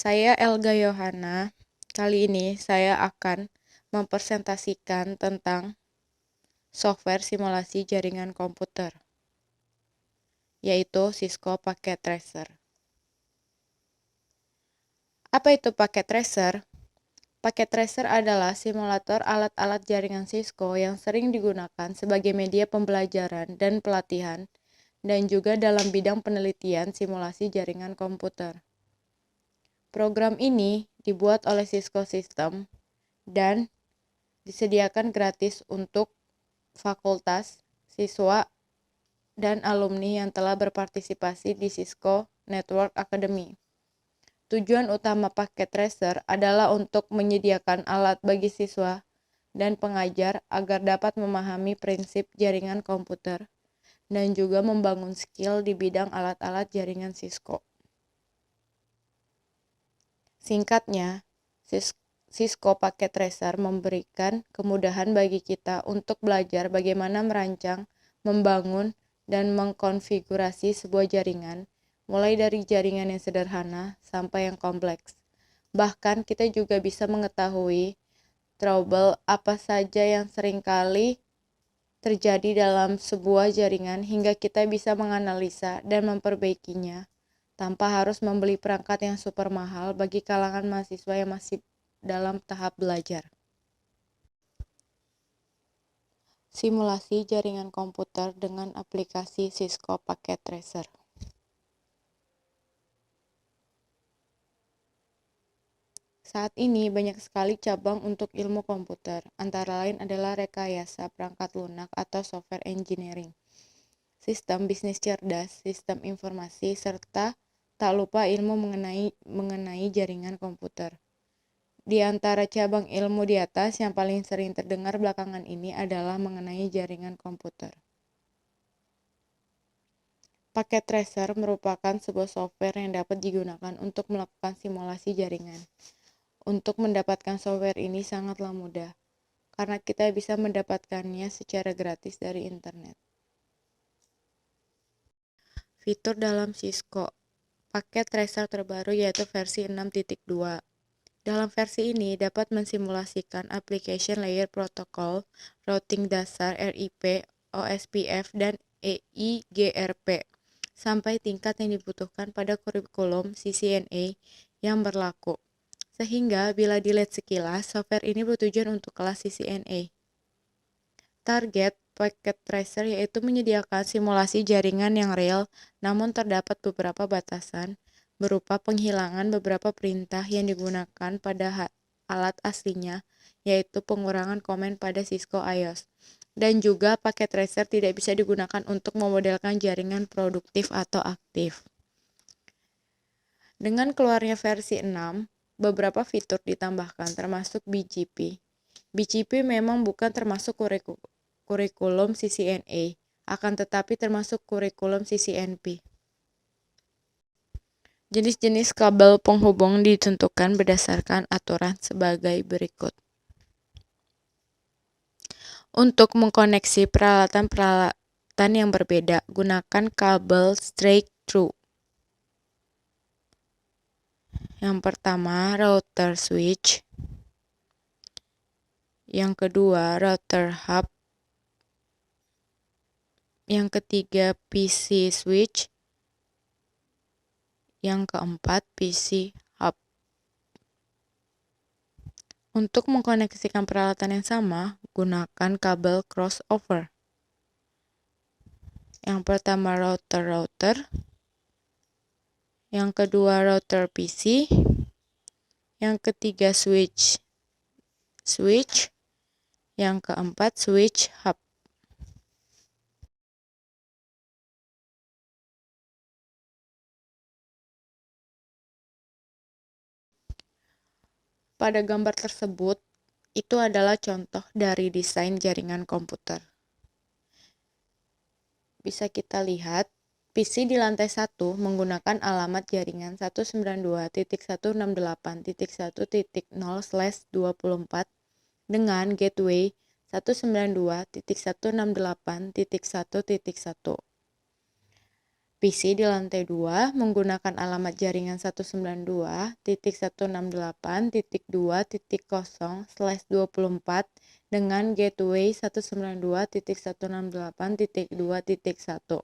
Saya Elga Yohana. Kali ini saya akan mempresentasikan tentang software simulasi jaringan komputer, yaitu Cisco Packet Tracer. Apa itu Packet Tracer? Packet Tracer adalah simulator alat-alat jaringan Cisco yang sering digunakan sebagai media pembelajaran dan pelatihan, dan juga dalam bidang penelitian simulasi jaringan komputer. Program ini dibuat oleh Cisco System dan disediakan gratis untuk fakultas, siswa, dan alumni yang telah berpartisipasi di Cisco Network Academy. Tujuan utama Packet Tracer adalah untuk menyediakan alat bagi siswa dan pengajar agar dapat memahami prinsip jaringan komputer dan juga membangun skill di bidang alat-alat jaringan Cisco. Singkatnya, Cisco Packet Tracer memberikan kemudahan bagi kita untuk belajar bagaimana merancang, membangun, dan mengkonfigurasi sebuah jaringan, mulai dari jaringan yang sederhana sampai yang kompleks. Bahkan kita juga bisa mengetahui trouble apa saja yang seringkali terjadi dalam sebuah jaringan hingga kita bisa menganalisa dan memperbaikinya tanpa harus membeli perangkat yang super mahal bagi kalangan mahasiswa yang masih dalam tahap belajar. Simulasi jaringan komputer dengan aplikasi Cisco Packet Tracer. Saat ini banyak sekali cabang untuk ilmu komputer, antara lain adalah rekayasa perangkat lunak atau software engineering, sistem bisnis cerdas, sistem informasi, serta tak lupa ilmu mengenai jaringan komputer. Di antara cabang ilmu di atas yang paling sering terdengar belakangan ini adalah mengenai jaringan komputer. Packet Tracer merupakan sebuah software yang dapat digunakan untuk melakukan simulasi jaringan. Untuk mendapatkan software ini sangatlah mudah, karena kita bisa mendapatkannya secara gratis dari internet. Fitur dalam Cisco Packet Tracer terbaru yaitu versi 6.2. Dalam versi ini dapat mensimulasikan application layer protocol, routing dasar RIP, OSPF, dan EIGRP sampai tingkat yang dibutuhkan pada kurikulum CCNA yang berlaku. Sehingga bila dilihat sekilas, software ini bertujuan untuk kelas CCNA. Target Packet Tracer yaitu menyediakan simulasi jaringan yang real, namun terdapat beberapa batasan berupa penghilangan beberapa perintah yang digunakan pada alat aslinya, yaitu pengurangan komen pada Cisco IOS. Dan juga Packet Tracer tidak bisa digunakan untuk memodelkan jaringan produktif atau aktif. Dengan keluarnya versi 6, beberapa fitur ditambahkan termasuk BGP. BGP memang bukan termasuk kurikulum CCNA, akan tetapi termasuk kurikulum CCNP. Jenis-jenis kabel penghubung ditentukan berdasarkan aturan sebagai berikut. Untuk mengkoneksi peralatan yang berbeda, gunakan kabel straight through. Yang pertama, router switch. Yang kedua, router hub. Yang ketiga, PC switch. Yang keempat, PC hub. Untuk mengkoneksikan peralatan yang sama, gunakan kabel crossover. Yang pertama, router. Yang kedua, router PC. Yang ketiga, switch. Yang keempat, switch hub. Pada gambar tersebut, itu adalah contoh dari desain jaringan komputer. Bisa kita lihat, PC di lantai 1 menggunakan alamat jaringan 192.168.1.0/24 dengan gateway 192.168.1.1. PC di lantai 2 menggunakan alamat jaringan 192.168.2.0/24 dengan gateway 192.168.2.1.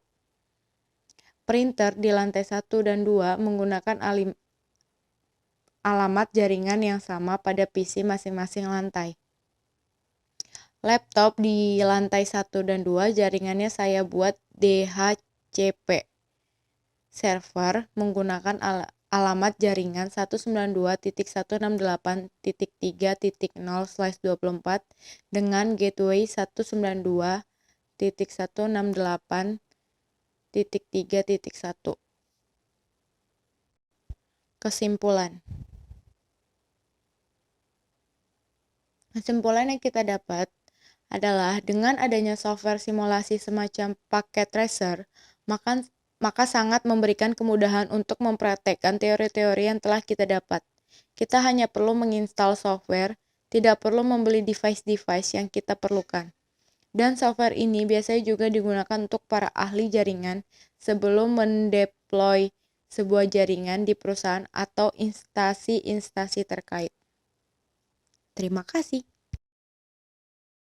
Printer di lantai 1 dan 2 menggunakan alamat jaringan yang sama pada PC masing-masing lantai. Laptop di lantai 1 dan 2 jaringannya saya buat DHCP. Server menggunakan alamat jaringan 192.168.3.0/24 dengan gateway 192.168.3.1. Kesimpulan yang kita dapat adalah dengan adanya software simulasi semacam paket tracer, maka sangat memberikan kemudahan untuk mempraktekkan teori-teori yang telah kita dapat. Kita hanya perlu menginstal software, tidak perlu membeli device-device yang kita perlukan. Dan software ini biasanya juga digunakan untuk para ahli jaringan sebelum mendeploy sebuah jaringan di perusahaan atau instansi-instansi terkait. Terima kasih.